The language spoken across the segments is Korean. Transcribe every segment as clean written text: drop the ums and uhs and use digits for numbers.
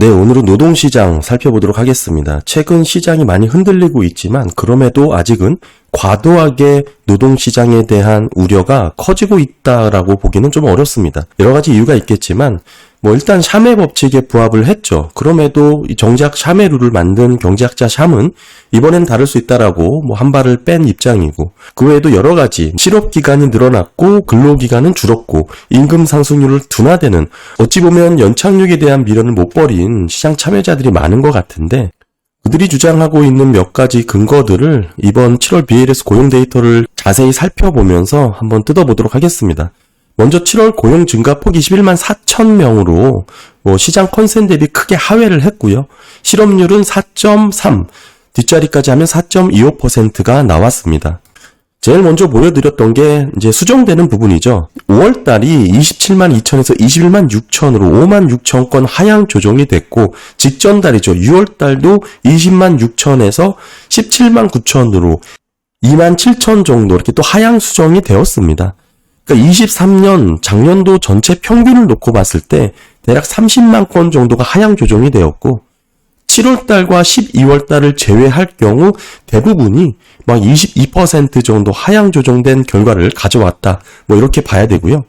네, 오늘은 노동시장 살펴보도록 하겠습니다. 최근 시장이 많이 흔들리고 있지만 그럼에도 아직은 과도하게 노동시장에 대한 우려가 커지고 있다라고 보기는 좀 어렵습니다. 여러 가지 이유가 있겠지만 일단 샤메 법칙에 부합을 했죠. 그럼에도 정작 샤메 룰을 만든 경제학자 샴은 이번엔 다를 수 있다라고 한 발을 뺀 입장이고, 그 외에도 여러 가지 실업기간이 늘어났고 근로기간은 줄었고 임금 상승률을 둔화되는, 어찌 보면 연착륙에 대한 미련을 못 버린 시장 참여자들이 많은 것 같은데, 그들이 주장하고 있는 몇 가지 근거들을 이번 7월 BLS 고용 데이터를 자세히 살펴보면서 한번 뜯어보도록 하겠습니다. 먼저 7월 고용 증가폭 21만 4천 명으로 시장 컨센 대비 크게 하회를 했고요. 실업률은 4.3, 뒷자리까지 하면 4.25%가 나왔습니다. 제일 먼저 보여드렸던 게 이제 수정되는 부분이죠. 5월달이 27만 2천에서 21만 6천으로 5만 6천 건 하향 조정이 됐고, 직전 달이죠. 6월달도 20만 6천에서 17만 9천으로 2만 7천 정도 이렇게 또 하향 수정이 되었습니다. 그러니까 23년 작년도 전체 평균을 놓고 봤을 때 대략 30만 건 정도가 하향 조정이 되었고, 7월달과 12월달을 제외할 경우 대부분이 22% 정도 하향 조정된 결과를 가져왔다. 이렇게 봐야 되고요.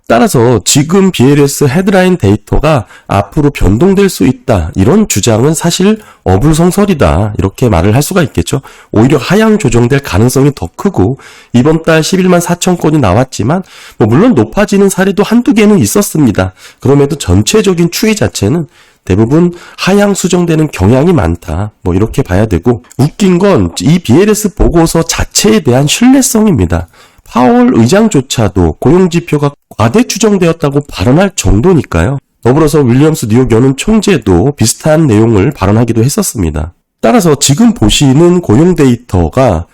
따라서 지금 BLS 헤드라인 데이터가 앞으로 변동될 수 있다, 이런 주장은 사실 어불성설이다, 이렇게 말을 할 수가 있겠죠. 오히려 하향 조정될 가능성이 더 크고, 이번 달 11만 4천 건이 나왔지만 물론 높아지는 사례도 한두 개는 있었습니다. 그럼에도 전체적인 추이 자체는 대부분 하향 수정되는 경향이 많다, 이렇게 봐야 되고, 웃긴 건 이 BLS 보고서 자체에 대한 신뢰성입니다. 파월 의장조차도 고용지표가 과대 추정되었다고 발언할 정도니까요. 더불어서 윌리엄스 뉴욕 연은 총재도 비슷한 내용을 발언하기도 했었습니다. 따라서 지금 보시는 고용 데이터가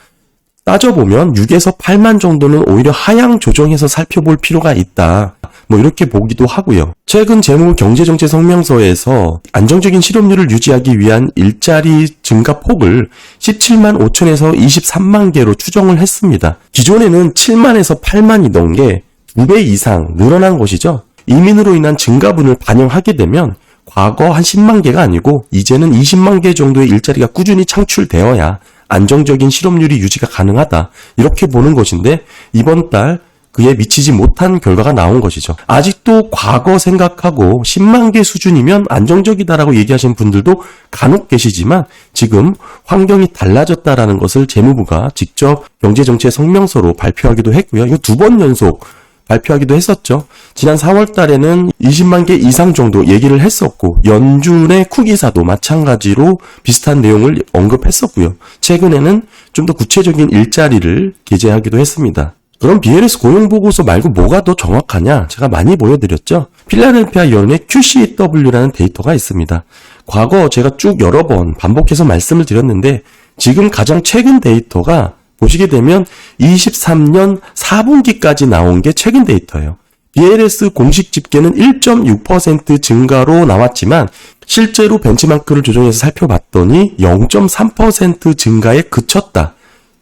따져보면 6에서 8만 정도는 오히려 하향 조정해서 살펴볼 필요가 있다, 이렇게 보기도 하고요. 최근 재무 경제정책 성명서에서 안정적인 실업률을 유지하기 위한 일자리 증가 폭을 17만 5천에서 23만 개로 추정을 했습니다. 기존에는 7만에서 8만이던 게 2배 이상 늘어난 것이죠. 이민으로 인한 증가분을 반영하게 되면 과거 한 10만 개가 아니고 이제는 20만 개 정도의 일자리가 꾸준히 창출되어야 안정적인 실업률이 유지가 가능하다, 이렇게 보는 것인데, 이번 달 그에 미치지 못한 결과가 나온 것이죠. 아직도 과거 생각하고 10만 개 수준이면 안정적이다라고 얘기하시는 분들도 간혹 계시지만, 지금 환경이 달라졌다라는 것을 재무부가 직접 경제정책 성명서로 발표하기도 했고요. 이거 2번 연속 발표하기도 했었죠. 지난 4월 달에는 20만 개 이상 정도 얘기를 했었고, 연준의 쿠기사도 마찬가지로 비슷한 내용을 언급했었고요. 최근에는 좀 더 구체적인 일자리를 게재하기도 했습니다. 그럼 BLS 고용보고서 말고 뭐가 더 정확하냐? 제가 많이 보여드렸죠. 필라델피아 연의 QCW라는 데이터가 있습니다. 과거 제가 쭉 여러 번 반복해서 말씀을 드렸는데, 지금 가장 최근 데이터가 보시게 되면 23년 4분기까지 나온 게 최근 데이터예요. BLS 공식 집계는 1.6% 증가로 나왔지만 실제로 벤치마크를 조정해서 살펴봤더니 0.3% 증가에 그쳤다.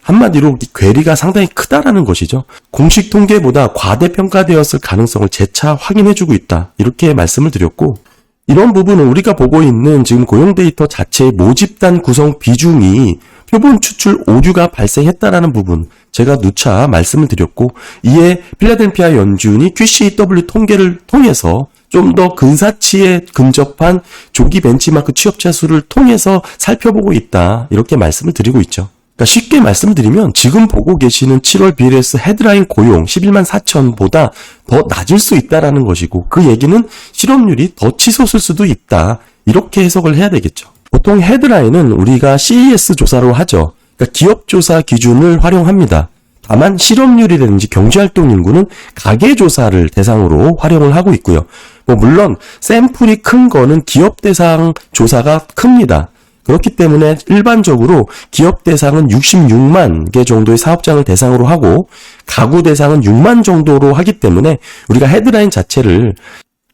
한마디로 괴리가 상당히 크다라는 것이죠. 공식 통계보다 과대평가되었을 가능성을 재차 확인해주고 있다, 이렇게 말씀을 드렸고, 이런 부분은 우리가 보고 있는 지금 고용 데이터 자체의 모집단 구성 비중이 표본 추출 오류가 발생했다라는 부분, 제가 누차 말씀을 드렸고, 이에 필라델피아 연준이 QCW 통계를 통해서 좀 더 근사치에 근접한 조기 벤치마크 취업자 수를 통해서 살펴보고 있다, 이렇게 말씀을 드리고 있죠. 그러니까 쉽게 말씀드리면 지금 보고 계시는 7월 BLS 헤드라인 고용 11만 4천보다 더 낮을 수 있다라는 것이고, 그 얘기는 실업률이 더 치솟을 수도 있다, 이렇게 해석을 해야 되겠죠. 보통 헤드라인은 우리가 CES 조사로 하죠. 그러니까 기업 조사 기준을 활용합니다. 다만 실업률이라든지 경제활동 인구는 가계조사를 대상으로 활용을 하고 있고요. 물론 샘플이 큰 거는 기업 대상 조사가 큽니다. 그렇기 때문에 일반적으로 기업 대상은 66만 개 정도의 사업장을 대상으로 하고 가구 대상은 6만 정도로 하기 때문에 우리가 헤드라인 자체를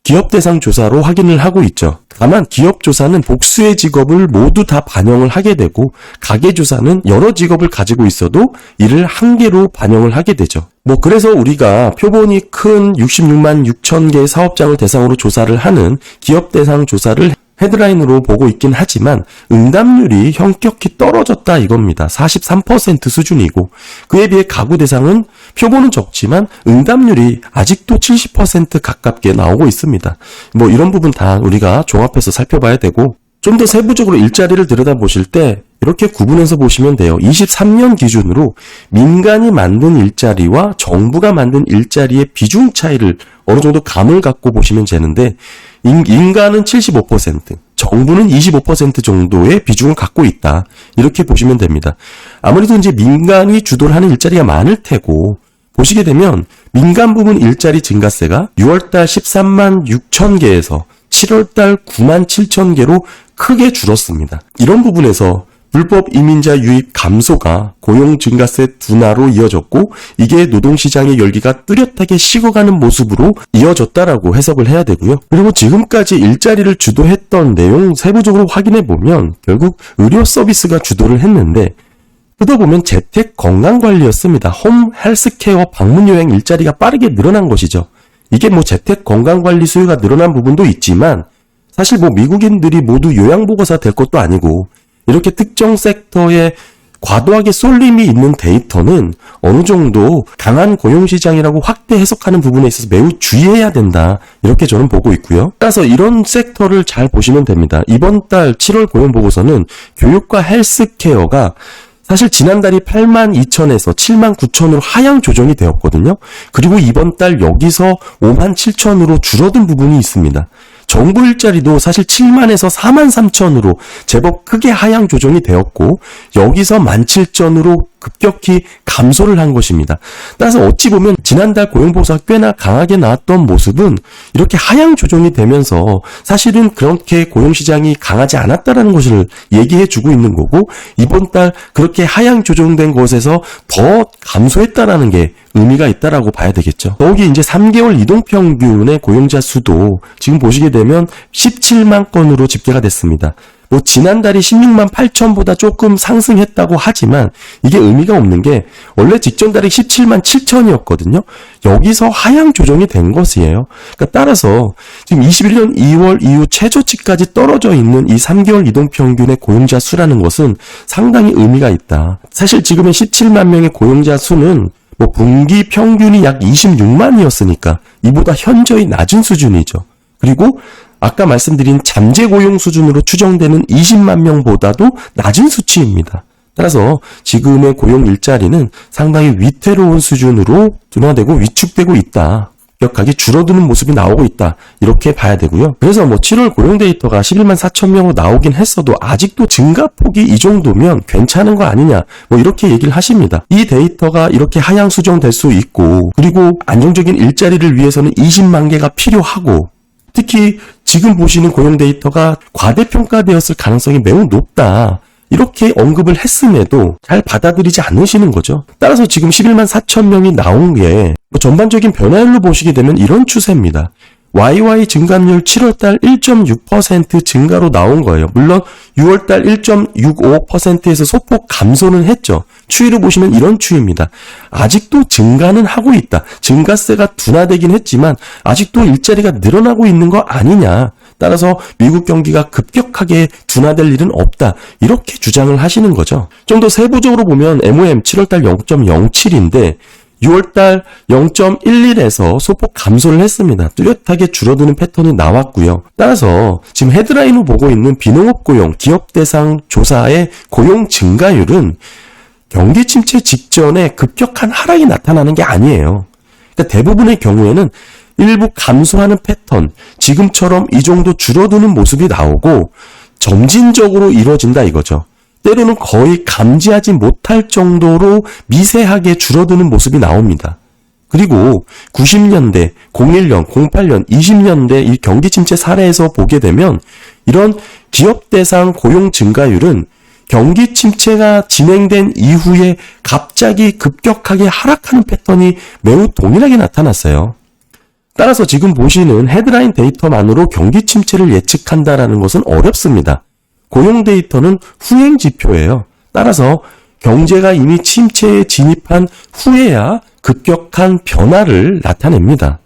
기업 대상 조사로 확인을 하고 있죠. 다만 기업 조사는 복수의 직업을 모두 다 반영을 하게 되고, 가계 조사는 여러 직업을 가지고 있어도 이를 한 개로 반영을 하게 되죠. 그래서 우리가 표본이 큰 66만 6천 개의 사업장을 대상으로 조사를 하는 기업 대상 조사를 헤드라인으로 보고 있긴 하지만 응답률이 현격히 떨어졌다 이겁니다. 43% 수준이고 그에 비해 가구 대상은 표본은 적지만 응답률이 아직도 70% 가깝게 나오고 있습니다. 뭐 이런 부분 다 우리가 종합해서 살펴봐야 되고 좀 더 세부적으로 일자리를 들여다보실 때 이렇게 구분해서 보시면 돼요. 23년 기준으로 민간이 만든 일자리와 정부가 만든 일자리의 비중 차이를 어느 정도 감을 갖고 보시면 되는데 인간은 75%, 정부는 25% 정도의 비중을 갖고 있다. 이렇게 보시면 됩니다. 아무래도 이제 민간이 주도를 하는 일자리가 많을 테고 보시게 되면 민간 부문 일자리 증가세가 6월달 13만 6천 개에서 7월달 9만 7천 개로 크게 줄었습니다. 이런 부분에서 불법 이민자 유입 감소가 고용 증가세 둔화로 이어졌고 이게 노동시장의 열기가 뚜렷하게 식어가는 모습으로 이어졌다라고 해석을 해야 되고요. 그리고 지금까지 일자리를 주도했던 내용 세부적으로 확인해 보면 결국 의료 서비스가 주도를 했는데 뜯어보면 재택 건강관리였습니다. 홈 헬스케어 방문 요양 일자리가 빠르게 늘어난 것이죠. 이게 뭐 재택 건강관리 수요가 늘어난 부분도 있지만 사실 뭐 미국인들이 모두 요양보고사 될 것도 아니고 이렇게 특정 섹터에 과도하게 쏠림이 있는 데이터는 어느 정도 강한 고용시장이라고 확대 해석하는 부분에 있어서 매우 주의해야 된다. 이렇게 저는 보고 있고요. 따라서 이런 섹터를 잘 보시면 됩니다. 이번 달 7월 고용보고서는 교육과 헬스케어가 사실 지난달이 8만 2천에서 7만 9천으로 하향 조정이 되었거든요. 그리고 이번 달 여기서 5만 7천으로 줄어든 부분이 있습니다. 정부 일자리도 사실 7만에서 4만 3천으로 제법 크게 하향 조정이 되었고 여기서 17,000으로 급격히 감소를 한 것입니다. 따라서 어찌 보면 지난달 고용보고서가 꽤나 강하게 나왔던 모습은 이렇게 하향 조정이 되면서 사실은 그렇게 고용시장이 강하지 않았다라는 것을 얘기해주고 있는 거고 이번 달 그렇게 하향 조정된 것에서 더 감소했다라는 게 의미가 있다라고 봐야 되겠죠. 더욱이 이제 3개월 이동평균의 고용자 수도 지금 보시게 되면 17만 건으로 집계가 됐습니다. 뭐 지난달이 16만 8천보다 조금 상승했다고 하지만 이게 의미가 없는 게 원래 직전 달이 17만 7천이었거든요. 여기서 하향 조정이 된 것이에요. 그러니까 따라서 지금 21년 2월 이후 최저치까지 떨어져 있는 이 3개월 이동평균의 고용자 수라는 것은 상당히 의미가 있다. 사실 지금의 17만 명의 고용자 수는 뭐 분기 평균이 약 26만이었으니까 이보다 현저히 낮은 수준이죠. 그리고 아까 말씀드린 잠재 고용 수준으로 추정되는 20만 명보다도 낮은 수치입니다. 따라서 지금의 고용 일자리는 상당히 위태로운 수준으로 둔화되고 위축되고 있다. 급격하게 줄어드는 모습이 나오고 있다. 이렇게 봐야 되고요. 그래서 뭐 7월 고용 데이터가 11만 4천 명으로 나오긴 했어도 아직도 증가폭이 이 정도면 괜찮은 거 아니냐. 뭐 이렇게 얘기를 하십니다. 이 데이터가 이렇게 하향 수정될 수 있고 그리고 안정적인 일자리를 위해서는 20만 개가 필요하고 특히 지금 보시는 고용 데이터가 과대평가되었을 가능성이 매우 높다. 이렇게 언급을 했음에도 잘 받아들이지 않으시는 거죠. 따라서 지금 11만 4천 명이 나온 게 전반적인 변화율로 보시게 되면 이런 추세입니다. YY 증감률 7월달 1.6% 증가로 나온 거예요. 물론 6월달 1.65%에서 소폭 감소는 했죠. 추이로 보시면 이런 추이입니다. 아직도 증가는 하고 있다. 증가세가 둔화되긴 했지만 아직도 일자리가 늘어나고 있는 거 아니냐. 따라서 미국 경기가 급격하게 둔화될 일은 없다. 이렇게 주장을 하시는 거죠. 좀 더 세부적으로 보면 MOM 7월달 0.07인데 6월달 0.11에서 소폭 감소를 했습니다. 뚜렷하게 줄어드는 패턴이 나왔고요. 따라서 지금 헤드라인으로 보고 있는 비농업 고용, 기업 대상 조사의 고용 증가율은 경기 침체 직전에 급격한 하락이 나타나는 게 아니에요. 그러니까 대부분의 경우에는 일부 감소하는 패턴, 지금처럼 이 정도 줄어드는 모습이 나오고 점진적으로 이루어진다 이거죠. 때로는 거의 감지하지 못할 정도로 미세하게 줄어드는 모습이 나옵니다. 그리고 90년대, 01년, 08년, 20년대 이 경기 침체 사례에서 보게 되면 이런 기업 대상 고용 증가율은 경기 침체가 진행된 이후에 갑자기 급격하게 하락하는 패턴이 매우 동일하게 나타났어요. 따라서 지금 보시는 헤드라인 데이터만으로 경기 침체를 예측한다라는 것은 어렵습니다. 고용 데이터는 후행 지표예요. 따라서 경제가 이미 침체에 진입한 후에야 급격한 변화를 나타냅니다.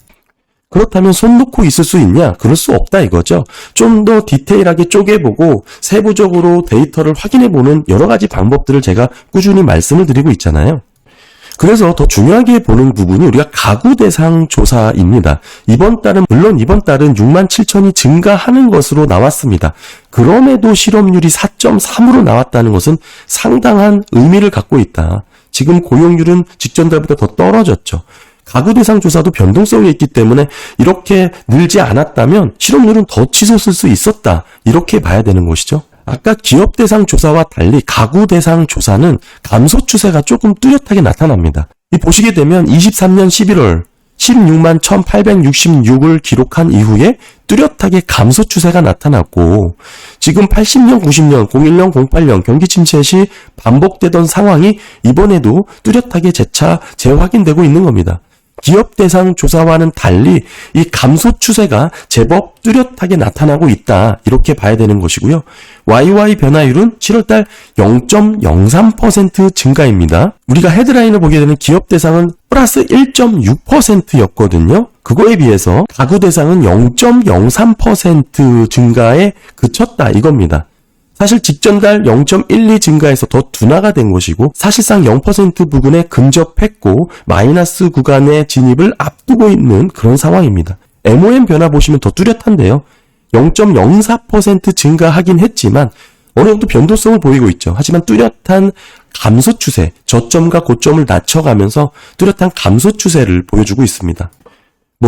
그렇다면 손 놓고 있을 수 있냐? 그럴 수 없다 이거죠. 좀 더 디테일하게 쪼개보고 세부적으로 데이터를 확인해보는 여러 가지 방법들을 제가 꾸준히 말씀을 드리고 있잖아요. 그래서 더 중요하게 보는 부분이 우리가 가구 대상 조사입니다. 물론 이번 달은 6만 7천이 증가하는 것으로 나왔습니다. 그럼에도 실업률이 4.3으로 나왔다는 것은 상당한 의미를 갖고 있다. 지금 고용률은 직전 달보다 더 떨어졌죠. 가구 대상 조사도 변동성이 있기 때문에 이렇게 늘지 않았다면 실업률은 더 치솟을 수 있었다. 이렇게 봐야 되는 것이죠. 아까 기업 대상 조사와 달리 가구 대상 조사는 감소 추세가 조금 뚜렷하게 나타납니다. 보시게 되면 23년 11월 16만 1866을 기록한 이후에 뚜렷하게 감소 추세가 나타났고 지금 80년, 90년, 01년, 08년 경기 침체 시 반복되던 상황이 이번에도 뚜렷하게 재확인되고 있는 겁니다. 기업 대상 조사와는 달리 이 감소 추세가 제법 뚜렷하게 나타나고 있다. 이렇게 봐야 되는 것이고요. YY 변화율은 7월달 0.03% 증가입니다. 우리가 헤드라인을 보게 되는 기업 대상은 플러스 1.6%였거든요. 그거에 비해서 가구 대상은 0.03% 증가에 그쳤다 이겁니다. 사실 직전달 0.12 증가해서 더 둔화가 된 것이고 사실상 0% 부근에 근접했고 마이너스 구간의 진입을 앞두고 있는 그런 상황입니다. MOM 변화 보시면 더 뚜렷한데요. 0.04% 증가하긴 했지만 어느 정도 변동성을 보이고 있죠. 하지만 뚜렷한 감소 추세, 저점과 고점을 낮춰가면서 뚜렷한 감소 추세를 보여주고 있습니다.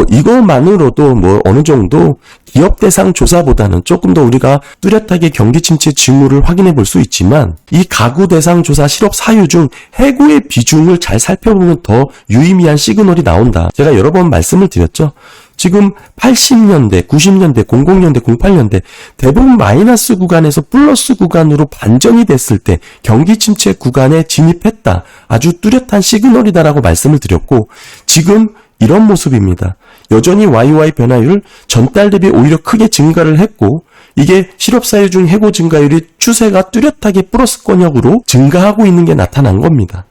이것만으로도 어느 정도 기업 대상 조사보다는 조금 더 우리가 뚜렷하게 경기 침체 징후를 확인해 볼 수 있지만 이 가구 대상 조사 실업 사유 중 해고의 비중을 잘 살펴보면 더 유의미한 시그널이 나온다. 제가 여러 번 말씀을 드렸죠. 지금 80년대, 90년대, 00년대, 08년대 대부분 마이너스 구간에서 플러스 구간으로 반전이 됐을 때 경기 침체 구간에 진입했다. 아주 뚜렷한 시그널이다라고 말씀을 드렸고 지금 이런 모습입니다. 여전히 YY 변화율 전달 대비 오히려 크게 증가를 했고 이게 실업사유 중 해고 증가율이 추세가 뚜렷하게 플러스권역으로 증가하고 있는 게 나타난 겁니다.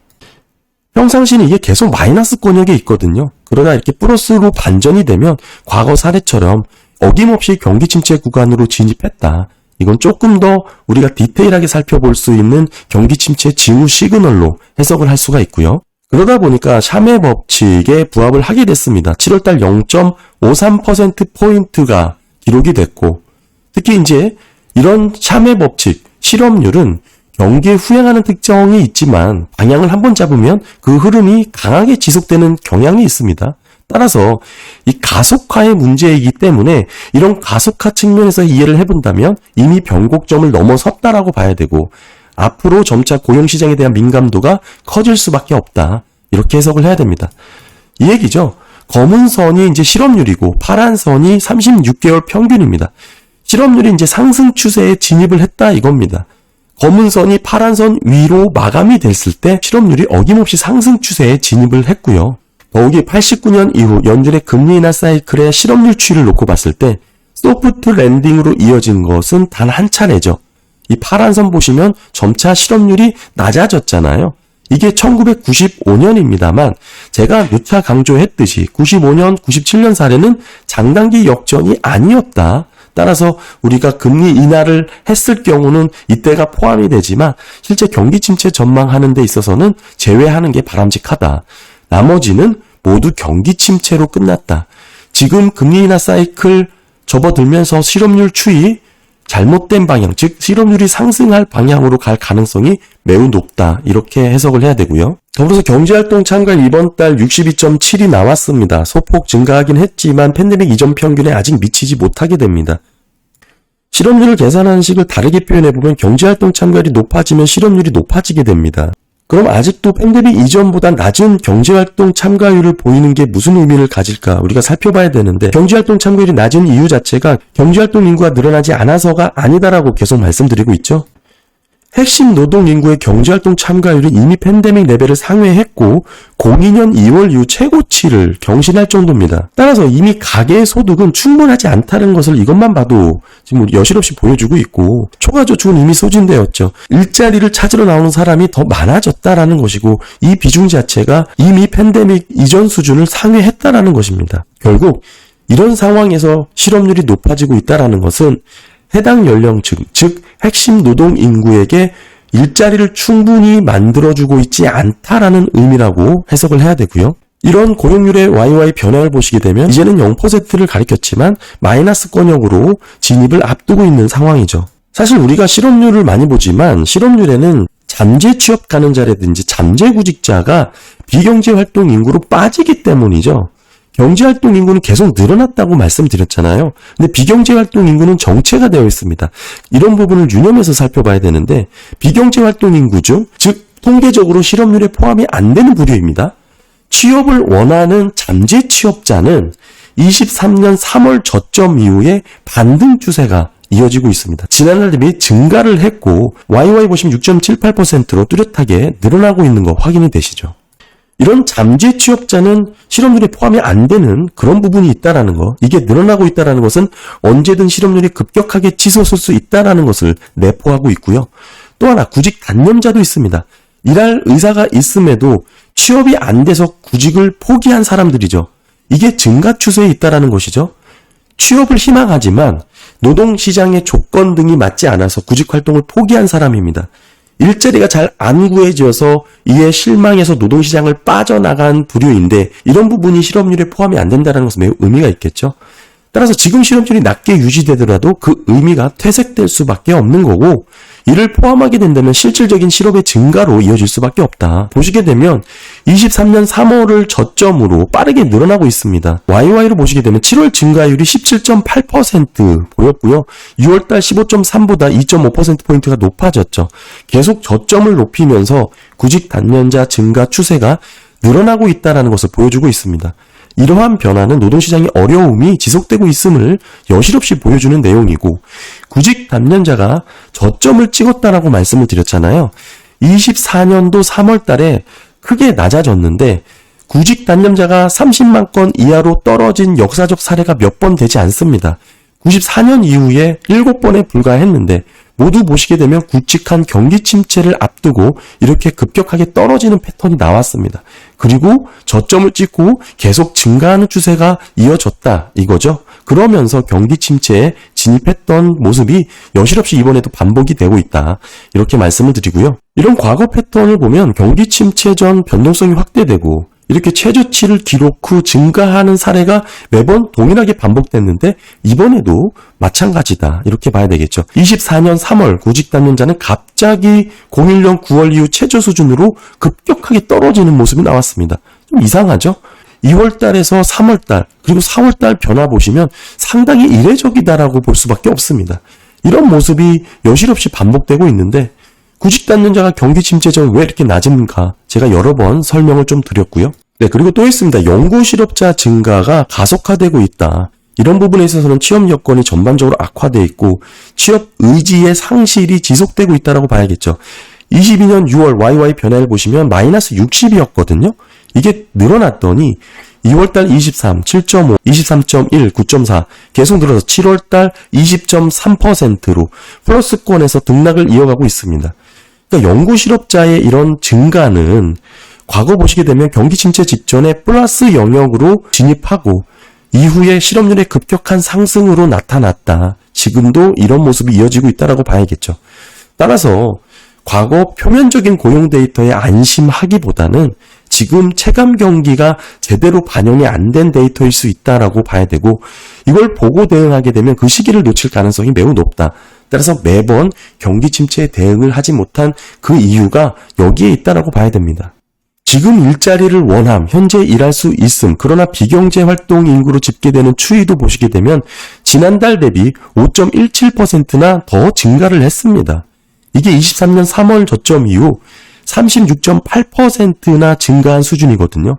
평상시는 이게 계속 마이너스권역에 있거든요. 그러나 이렇게 플러스로 반전이 되면 과거 사례처럼 어김없이 경기 침체 구간으로 진입했다. 이건 조금 더 우리가 디테일하게 살펴볼 수 있는 경기 침체 징후 시그널로 해석을 할 수가 있고요. 그러다 보니까 샤메 법칙에 부합을 하게 됐습니다. 7월달 0.53%포인트가 기록이 됐고 특히 이제 이런 샤메 법칙, 실업률은 경기에 후행하는 특성이 있지만 방향을 한번 잡으면 그 흐름이 강하게 지속되는 경향이 있습니다. 따라서 이 가속화의 문제이기 때문에 이런 가속화 측면에서 이해를 해본다면 이미 변곡점을 넘어섰다라고 봐야 되고 앞으로 점차 고용시장에 대한 민감도가 커질 수밖에 없다. 이렇게 해석을 해야 됩니다. 이 얘기죠. 검은 선이 이제 실업률이고 파란 선이 36개월 평균입니다. 실업률이 이제 상승 추세에 진입을 했다 이겁니다. 검은 선이 파란 선 위로 마감이 됐을 때 실업률이 어김없이 상승 추세에 진입을 했고요. 더욱이 89년 이후 연준의 금리 인하 사이클의 실업률 추이를 놓고 봤을 때 소프트 랜딩으로 이어진 것은 단 한 차례죠. 이 파란 선 보시면 점차 실업률이 낮아졌잖아요. 이게 1995년입니다만 제가 누차 강조했듯이 95년, 97년 사례는 장단기 역전이 아니었다. 따라서 우리가 금리 인하를 했을 경우는 이때가 포함이 되지만 실제 경기 침체 전망하는 데 있어서는 제외하는 게 바람직하다. 나머지는 모두 경기 침체로 끝났다. 지금 금리 인하 사이클 접어들면서 실업률 추이 잘못된 방향, 즉 실업률이 상승할 방향으로 갈 가능성이 매우 높다. 이렇게 해석을 해야 되고요. 더불어서 경제활동 참가율 이번 달 62.7이 나왔습니다. 소폭 증가하긴 했지만 팬데믹 이전 평균에 아직 미치지 못하게 됩니다. 실업률을 계산하는 식을 다르게 표현해보면 경제활동 참가율이 높아지면 실업률이 높아지게 됩니다. 그럼 아직도 팬데믹 이전보다 낮은 경제활동 참가율을 보이는 게 무슨 의미를 가질까 우리가 살펴봐야 되는데 경제활동 참가율이 낮은 이유 자체가 경제활동 인구가 늘어나지 않아서가 아니다라고 계속 말씀드리고 있죠. 핵심 노동 인구의 경제활동 참가율이 이미 팬데믹 레벨을 상회했고 02년 2월 이후 최고치를 경신할 정도입니다. 따라서 이미 가계의 소득은 충분하지 않다는 것을 이것만 봐도 지금 여실없이 보여주고 있고 초과저축은 이미 소진되었죠. 일자리를 찾으러 나오는 사람이 더 많아졌다라는 것이고 이 비중 자체가 이미 팬데믹 이전 수준을 상회했다라는 것입니다. 결국 이런 상황에서 실업률이 높아지고 있다는 것은 해당 연령층, 즉 핵심 노동 인구에게 일자리를 충분히 만들어주고 있지 않다라는 의미라고 해석을 해야 되고요. 이런 고용률의 YY 변화를 보시게 되면 이제는 0%를 가리켰지만 마이너스권역으로 진입을 앞두고 있는 상황이죠. 사실 우리가 실업률을 많이 보지만 실업률에는 잠재 취업 가능자라든지 잠재 구직자가 비경제 활동 인구로 빠지기 때문이죠. 경제활동 인구는 계속 늘어났다고 말씀드렸잖아요. 근데 비경제활동 인구는 정체가 되어 있습니다. 이런 부분을 유념해서 살펴봐야 되는데 비경제활동 인구 중, 즉 통계적으로 실업률에 포함이 안 되는 부류입니다. 취업을 원하는 잠재 취업자는 23년 3월 저점 이후에 반등 추세가 이어지고 있습니다. 지난달 대비 증가를 했고 YY 보시면 6.78%로 뚜렷하게 늘어나고 있는 거 확인이 되시죠. 이런 잠재 취업자는 실업률에 포함이 안 되는 그런 부분이 있다라는 거, 이게 늘어나고 있다라는 것은 언제든 실업률이 급격하게 치솟을 수 있다라는 것을 내포하고 있고요. 또 하나 구직 단념자도 있습니다. 일할 의사가 있음에도 취업이 안 돼서 구직을 포기한 사람들이죠. 이게 증가 추세에 있다라는 것이죠. 취업을 희망하지만 노동시장의 조건 등이 맞지 않아서 구직 활동을 포기한 사람입니다. 일자리가 잘 안 구해져서 이에 실망해서 노동시장을 빠져나간 부류인데 이런 부분이 실업률에 포함이 안 된다는 것은 매우 의미가 있겠죠. 따라서 지금 실업률이 낮게 유지되더라도 그 의미가 퇴색될 수밖에 없는 거고 이를 포함하게 된다면 실질적인 실업의 증가로 이어질 수밖에 없다. 보시게 되면 23년 3월을 저점으로 빠르게 늘어나고 있습니다. YY로 보시게 되면 7월 증가율이 17.8% 보였고요. 6월달 15.3보다 2.5%포인트가 높아졌죠. 계속 저점을 높이면서 구직 단년자 증가 추세가 늘어나고 있다는 것을 보여주고 있습니다. 이러한 변화는 노동시장의 어려움이 지속되고 있음을 여실없이 보여주는 내용이고 구직 단년자가 저점을 찍었다라고 말씀을 드렸잖아요. 24년도 3월 달에 크게 낮아졌는데 구직 단년자가 30만 건 이하로 떨어진 역사적 사례가 몇 번 되지 않습니다. 94년 이후에 7번에 불과했는데 모두 보시게 되면 굵직한 경기 침체를 앞두고 이렇게 급격하게 떨어지는 패턴이 나왔습니다. 그리고 저점을 찍고 계속 증가하는 추세가 이어졌다 이거죠. 그러면서 경기 침체에 진입했던 모습이 여실없이 이번에도 반복이 되고 있다. 이렇게 말씀을 드리고요. 이런 과거 패턴을 보면 경기 침체 전 변동성이 확대되고 이렇게 최저치를 기록 후 증가하는 사례가 매번 동일하게 반복됐는데 이번에도 마찬가지다. 이렇게 봐야 되겠죠. 24년 3월 구직 단년자는 갑자기 01년 9월 이후 최저 수준으로 급격하게 떨어지는 모습이 나왔습니다. 좀 이상하죠? 2월달에서 3월달 그리고 4월달 변화 보시면 상당히 이례적이다라고 볼 수밖에 없습니다. 이런 모습이 여실없이 반복되고 있는데 구직 단년자가 경기 침체 전 왜 이렇게 낮은가 제가 여러 번 설명을 좀 드렸고요. 네, 그리고 또 있습니다. 영구 실업자 증가가 가속화되고 있다. 이런 부분에 있어서는 취업 여건이 전반적으로 악화되어 있고 취업 의지의 상실이 지속되고 있다라고 봐야겠죠. 22년 6월 YY 변화를 보시면 마이너스 60이었거든요. 이게 늘어났더니 2월달 23, 7.5, 23.1, 9.4 계속 늘어서 7월달 20.3%로 플러스권에서 등락을 이어가고 있습니다. 그러니까 영구 실업자의 이런 증가는 과거 보시게 되면 경기 침체 직전에 플러스 영역으로 진입하고 이후에 실업률의 급격한 상승으로 나타났다. 지금도 이런 모습이 이어지고 있다라고 봐야겠죠. 따라서 과거 표면적인 고용 데이터에 안심하기보다는 지금 체감 경기가 제대로 반영이 안 된 데이터일 수 있다라고 봐야 되고 이걸 보고 대응하게 되면 그 시기를 놓칠 가능성이 매우 높다. 따라서 매번 경기 침체에 대응을 하지 못한 그 이유가 여기에 있다라고 봐야 됩니다. 지금 일자리를 원함, 현재 일할 수 있음, 그러나 비경제 활동 인구로 집계되는 추이도 보시게 되면 지난달 대비 5.17%나 더 증가를 했습니다. 이게 23년 3월 저점 이후 36.8%나 증가한 수준이거든요.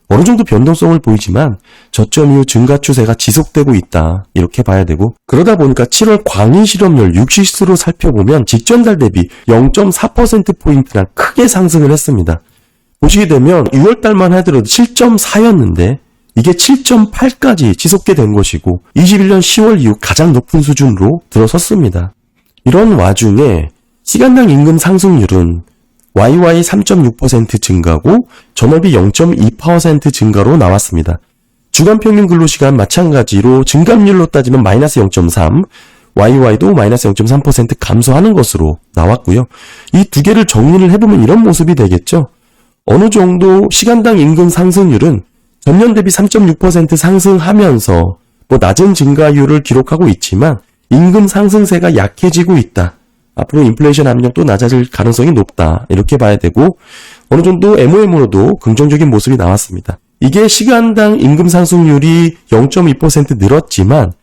어느 정도 변동성을 보이지만 저점 이후 증가 추세가 지속되고 있다. 이렇게 봐야 되고 그러다 보니까 7월 광의 실업률 6시수로 살펴보면 직전달 대비 0.4%포인트나 크게 상승을 했습니다. 보시게 되면 6월달만 하더라도 7.4였는데 이게 7.8까지 지속게 된 것이고 21년 10월 이후 가장 높은 수준으로 들어섰습니다. 이런 와중에 시간당 임금 상승률은 YY 3.6% 증가고 전업이 0.2% 증가로 나왔습니다. 주간 평균 근로시간 마찬가지로 증감률로 따지면 마이너스 0.3, YY도 마이너스 0.3% 감소하는 것으로 나왔고요. 이 두 개를 정리를 해보면 이런 모습이 되겠죠. 어느 정도 시간당 임금 상승률은 전년 대비 3.6% 상승하면서 낮은 증가율을 기록하고 있지만 임금 상승세가 약해지고 있다. 앞으로 인플레이션 압력도 낮아질 가능성이 높다. 이렇게 봐야 되고 어느 정도 MOM으로도 긍정적인 모습이 나왔습니다. 이게 시간당 임금 상승률이 0.2% 늘었지만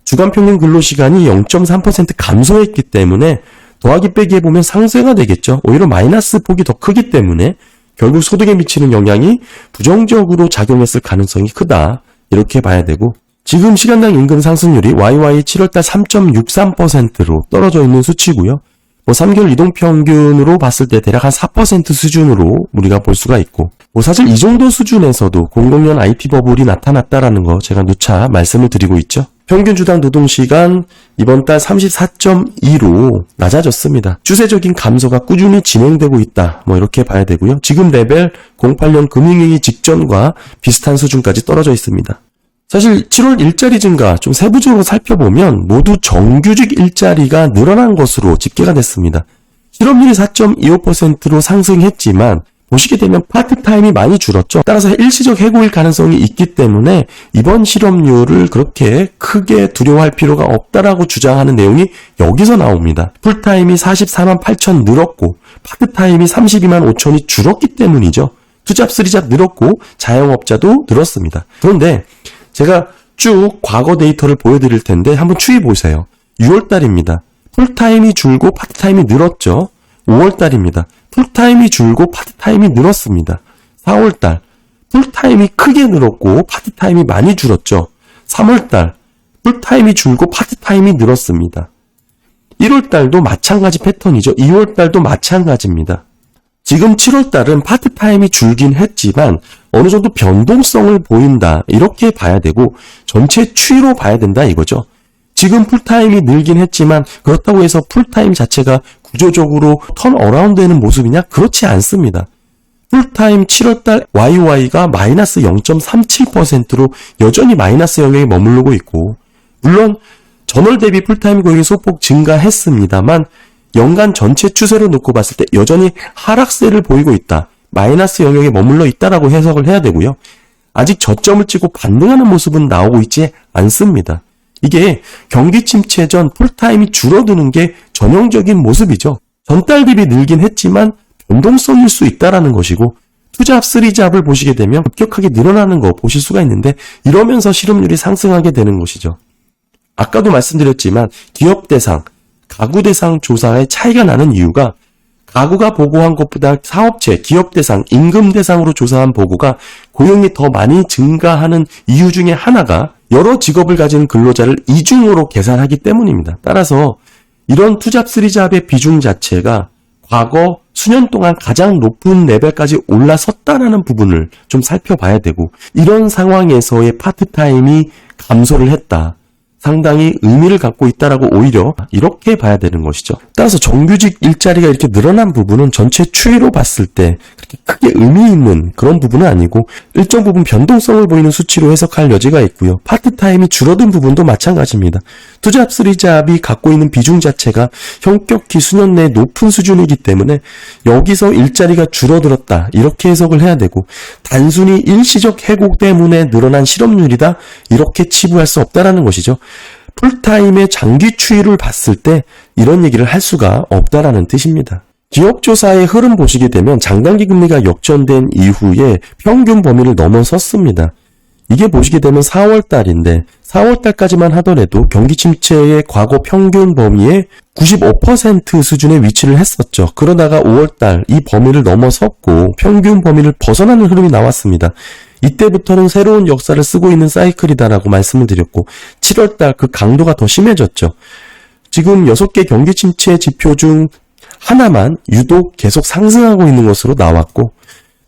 주간 평균 근로시간이 0.3% 감소했기 때문에 더하기 빼기 해보면 상쇄가 되겠죠. 오히려 마이너스 폭이 더 크기 때문에 결국 소득에 미치는 영향이 부정적으로 작용했을 가능성이 크다. 이렇게 봐야 되고 지금 시간당 임금 상승률이 YY 7월달 3.63%로 떨어져 있는 수치고요. 3개월 이동평균으로 봤을 때 대략 한 4% 수준으로 우리가 볼 수가 있고 사실 이 정도 수준에서도 공공연 IT 버블이 나타났다라는 거 제가 누차 말씀을 드리고 있죠. 평균 주당 노동시간 이번 달 34.2로 낮아졌습니다. 추세적인 감소가 꾸준히 진행되고 있다. 이렇게 봐야 되고요. 지금 레벨 08년 금융위기 직전과 비슷한 수준까지 떨어져 있습니다. 사실 7월 일자리 증가 좀 세부적으로 살펴보면 모두 정규직 일자리가 늘어난 것으로 집계가 됐습니다. 실업률이 4.25%로 상승했지만 보시게 되면 파트타임이 많이 줄었죠. 따라서 일시적 해고일 가능성이 있기 때문에 이번 실업률을 그렇게 크게 두려워할 필요가 없다라고 주장하는 내용이 여기서 나옵니다. 풀타임이 44만 8천 늘었고 파트타임이 32만 5천이 줄었기 때문이죠. 투잡, 쓰리잡 늘었고 자영업자도 늘었습니다. 그런데 제가 쭉 과거 데이터를 보여드릴 텐데 한번 추이 보세요. 6월달입니다. 풀타임이 줄고 파트타임이 늘었죠. 5월달입니다. 풀타임이 줄고 파트타임이 늘었습니다. 4월달 풀타임이 크게 늘었고 파트타임이 많이 줄었죠. 3월달 풀타임이 줄고 파트타임이 늘었습니다. 1월달도 마찬가지 패턴이죠. 2월달도 마찬가지입니다. 지금 7월달은 파트타임이 줄긴 했지만 어느 정도 변동성을 보인다. 이렇게 봐야 되고 전체 추이로 봐야 된다 이거죠. 지금 풀타임이 늘긴 했지만 그렇다고 해서 풀타임 자체가 구조적으로 턴어라운드 되는 모습이냐? 그렇지 않습니다. 풀타임 7월달 YY가 마이너스 0.37%로 여전히 마이너스 영역에 머무르고 있고 물론 전월 대비 풀타임 고용이 소폭 증가했습니다만 연간 전체 추세로 놓고 봤을 때 여전히 하락세를 보이고 있다. 마이너스 영역에 머물러 있다라고 해석을 해야 되고요. 아직 저점을 찍고 반등하는 모습은 나오고 있지 않습니다. 이게 경기 침체 전 풀타임이 줄어드는 게 전형적인 모습이죠. 전달 대비 늘긴 했지만 변동성일 수 있다라는 것이고 투잡, 쓰리잡을 보시게 되면 급격하게 늘어나는 거 보실 수가 있는데 이러면서 실업률이 상승하게 되는 것이죠. 아까도 말씀드렸지만 기업 대상, 가구 대상 조사의 차이가 나는 이유가 가구가 보고한 것보다 사업체, 기업 대상, 임금 대상으로 조사한 보고가 고용이 더 많이 증가하는 이유 중에 하나가 여러 직업을 가진 근로자를 이중으로 계산하기 때문입니다. 따라서 이런 투잡, 쓰리잡의 비중 자체가 과거 수년 동안 가장 높은 레벨까지 올라섰다라는 부분을 좀 살펴봐야 되고 이런 상황에서의 파트타임이 감소를 했다. 상당히 의미를 갖고 있다라고 오히려 이렇게 봐야 되는 것이죠. 따라서 정규직 일자리가 이렇게 늘어난 부분은 전체 추이로 봤을 때 그렇게 크게 의미 있는 그런 부분은 아니고 일정 부분 변동성을 보이는 수치로 해석할 여지가 있고요. 파트타임이 줄어든 부분도 마찬가지입니다. 투잡, 쓰리잡이 갖고 있는 비중 자체가 현격히 수년 내에 높은 수준이기 때문에 여기서 일자리가 줄어들었다 이렇게 해석을 해야 되고 단순히 일시적 해고 때문에 늘어난 실업률이다 이렇게 치부할 수 없다라는 것이죠. 풀타임의 장기 추이를 봤을 때 이런 얘기를 할 수가 없다라는 뜻입니다. 기업조사의 흐름 보시게 되면 장단기 금리가 역전된 이후에 평균 범위를 넘어섰습니다. 이게 보시게 되면 4월달인데 4월달까지만 하더라도 경기 침체의 과거 평균 범위의 95% 수준에 위치를 했었죠. 그러다가 5월달 이 범위를 넘어섰고 평균 범위를 벗어나는 흐름이 나왔습니다. 이때부터는 새로운 역사를 쓰고 있는 사이클이다라고 말씀을 드렸고 7월달 그 강도가 더 심해졌죠. 지금 6개 경기 침체 지표 중 하나만 유독 계속 상승하고 있는 것으로 나왔고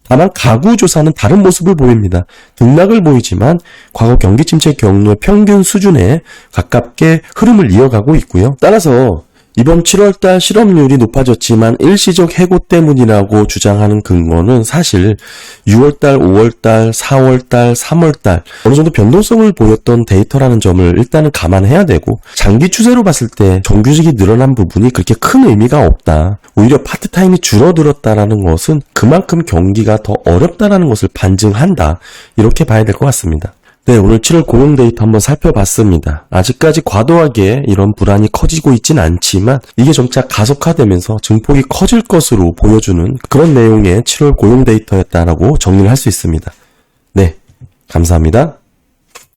다만 가구 조사는 다른 모습을 보입니다. 등락을 보이지만 과거 경기 침체 경로의 평균 수준에 가깝게 흐름을 이어가고 있고요. 따라서 이번 7월달 실업률이 높아졌지만 일시적 해고 때문이라고 주장하는 근거는 사실 6월달, 5월달, 4월달, 3월달 어느 정도 변동성을 보였던 데이터라는 점을 일단은 감안해야 되고, 장기 추세로 봤을 때 정규직이 늘어난 부분이 그렇게 큰 의미가 없다. 오히려 파트타임이 줄어들었다라는 것은 그만큼 경기가 더 어렵다라는 것을 반증한다. 이렇게 봐야 될 것 같습니다. 네, 오늘 7월 고용 데이터 한번 살펴봤습니다. 아직까지 과도하게 이런 불안이 커지고 있진 않지만 이게 점차 가속화되면서 증폭이 커질 것으로 보여주는 그런 내용의 7월 고용 데이터였다라고 정리를 할 수 있습니다. 네, 감사합니다.